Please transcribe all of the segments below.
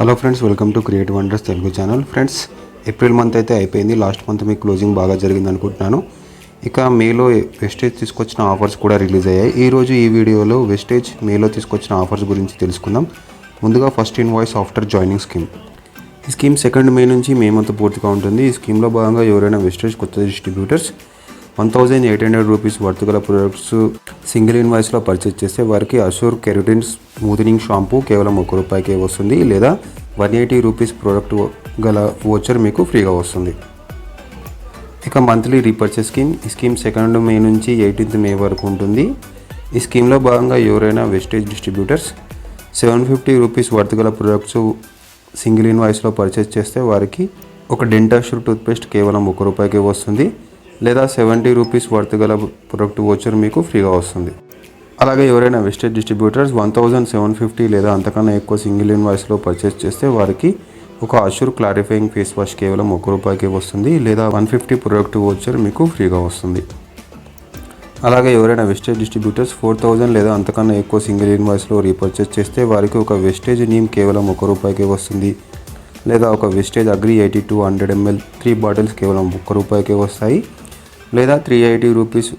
Hello friends, welcome to creative wonders Telugu channel. Friends, April month అయితే అయిపోయింది. Last month మీకు closing బాగా జరిగింది అనుకుంటున్నాను. ఇక మేలో వెస్టేజ్ తీసుకొచ్చిన ఆఫర్స్ కూడా రిలీజ్ అయ్యాయి. ఈరోజు ఈ వీడియోలో వెస్టేజ్ మేలో తీసుకొచ్చిన ఆఫర్స్ గురించి తెలుసుకుందాం. ముందుగా first invoice after joining scheme. ఈ స్కీమ్ 2 మే నుంచి మే మంత్ పూర్తిగా ఉంటుంది. ఈ స్కీమ్లో భాగంగా ఎవరైనా వెస్టేజ్ కొత్త డిస్ట్రిబ్యూటర్స్ 1800 రూపీస్ వర్త్ గల ప్రొడక్ట్స్ సింగిల్ ఇన్వాయిస్లో పర్చేజ్ చేస్తే వారికి అష్యూర్ కెరటిన్ స్మూతనింగ్ షాంపూ కేవలం ₹1 వస్తుంది, లేదా 180 రూపీస్ ప్రోడక్ట్ గల వోచర్ మీకు ఫ్రీగా వస్తుంది. ఇక మంత్లీ రీపర్చేస్ స్కీమ్. ఈ స్కీమ్ 2 మే నుంచి 18 మే వరకు ఉంటుంది. ఈ స్కీమ్లో భాగంగా ఎవరైనా వెస్టేజ్ డిస్ట్రిబ్యూటర్స్ 750 రూపీస్ వర్త్ గల ప్రొడక్ట్స్ సింగిల్ ఇన్వాయిస్లో పర్చేజ్ చేస్తే వారికి ఒక డెంటాష్యూర్ టూత్పేస్ట్ కేవలం ₹1 వస్తుంది, లేదా 70 రూపీస్ వర్త్ గల ప్రొడక్ట్ వోచర్ మీకు ఫ్రీగా వస్తుంది. అలాగే ఎవరైనా వెస్టేజ్ డిస్ట్రిబ్యూటర్స్ 1750 లేదా అంతకన్నా ఎక్కువ సింగిల్ ఇన్వాయిస్లో పర్చేస్ చేస్తే వారికి ఒక అష్యూర్ క్లారిఫైయింగ్ ఫేస్ వాష్ కేవలం ₹1 వస్తుంది, లేదా 150 ప్రొడక్ట్ వోచర్ మీకు ఫ్రీగా వస్తుంది. అలాగే ఎవరైనా వెస్టేజ్ డిస్ట్రిబ్యూటర్స్ 4000 లేదా అంతకన్నా ఎక్కువ సింగిల్ ఇన్వాయిస్లో రీపర్చేస్ చేస్తే వారికి ఒక వెస్టేజ్ నీమ్ కేవలం ₹1 వస్తుంది, లేదా ఒక వెస్టేజ్ అగ్రి 8200 ml 3 బాటిల్స్ కేవలం ₹1 వస్తాయి, లేదా 380 రూపీస్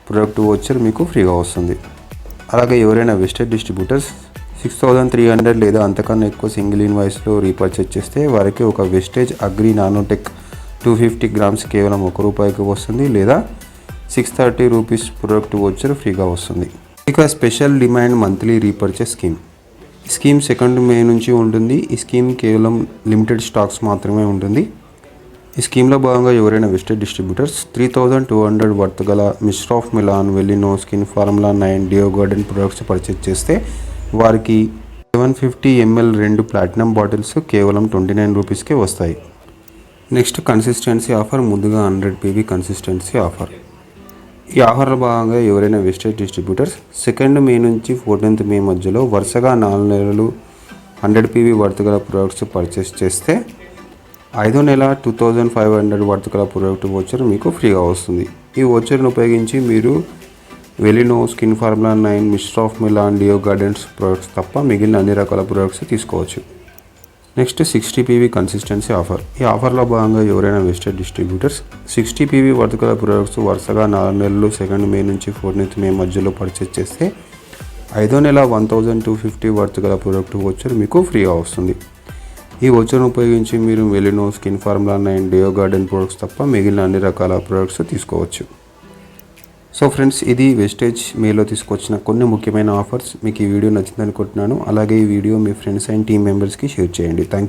ప్రొడక్ట్ వోచర్ మీకు ఫ్రీగా వస్తుంది. అలాగే ఎవరైనా వెస్టేజ్ డిస్ట్రిబ్యూటర్స్ 6300 లేదా అంతకన్నా ఎక్కువ సింగిల్ ఇన్వాయిస్లో రీపర్చేజ్ చేస్తే వారికి ఒక వెస్టేజ్ అగ్రి నానోటెక్ 250 గ్రామ్స్ కేవలం ₹1 వస్తుంది, లేదా 630 రూపీస్ ప్రొడక్ట్ వోచర్ ఫ్రీగా వస్తుంది. ఇక special demand monthly repurchase scheme. ఈ స్కీమ్ 2 మే నుంచి ఉంటుంది. ఈ స్కీమ్ కేవలం లిమిటెడ్ స్టాక్స్ మాత్రమే ఉంటుంది. ఈ స్కీమ్లో భాగంగా ఎవరైనా వెస్టేజ్ డిస్ట్రిబ్యూటర్స్ 3200 వర్త్ గల mister of Milan, Velino, skin formula 9 deo garden products purchase చేస్తే వారికి 750 ml 2 ప్లాటినం బాటిల్స్ కేవలం 29 రూపీస్కే వస్తాయి. Next consistency offer. ముందుగా 100 PV కన్సిస్టెన్సీ ఆఫర్. ఈ ఆఫర్లో భాగంగా ఎవరైనా వెస్టేజ్ డిస్ట్రిబ్యూటర్స్ 2 మే నుంచి 14 మే మధ్యలో వరుసగా 4 నెలలు 100 PV వర్త్ గల ప్రొడక్ట్స్ పర్చేస్ చేస్తే 5వ నెల 2500 వర్త్ గల ప్రొడక్ట్ వోచర్ మీకు ఫ్రీగా వస్తుంది. ఈ వోచర్ను ఉపయోగించి మీరు Velino, skin formula 9, mister of Milan, deo gardens products తప్ప మిగిలిన అన్ని రకాల ప్రొడక్ట్స్ తీసుకోవచ్చు. Next 60 PV consistency offer. ఈ ఆఫర్లో భాగంగా ఎవరైనా వెస్టేజ్ డిస్ట్రిబ్యూటర్స్ 60 PV వర్త్ గల ప్రొడక్ట్స్ వరుసగా 4 నెలలు 2 మే నుంచి 14 మే మధ్యలో పర్చేజ్ చేస్తే 5వ నెల 1250 వర్త్ గల ప్రొడక్ట్ వోచర్ మీకు ఫ్రీగా వస్తుంది. ఈ వోచర్ను ఉపయోగించి మీరు Velino, skin formula 9, deo garden products తప్ప మిగిలిన అన్ని రకాల ప్రొడక్ట్స్ తీసుకోవచ్చు. సో ఫ్రెండ్స్, ఇది వెస్టేజ్ మేలో తీసుకొచ్చిన కొన్ని ముఖ్యమైన ఆఫర్స్. మీకు ఈ వీడియో నచ్చింది అనుకుంటున్నాను. అలాగే ఈ video me friends and team మెంబర్స్కి షేర్ చేయండి. Thank you.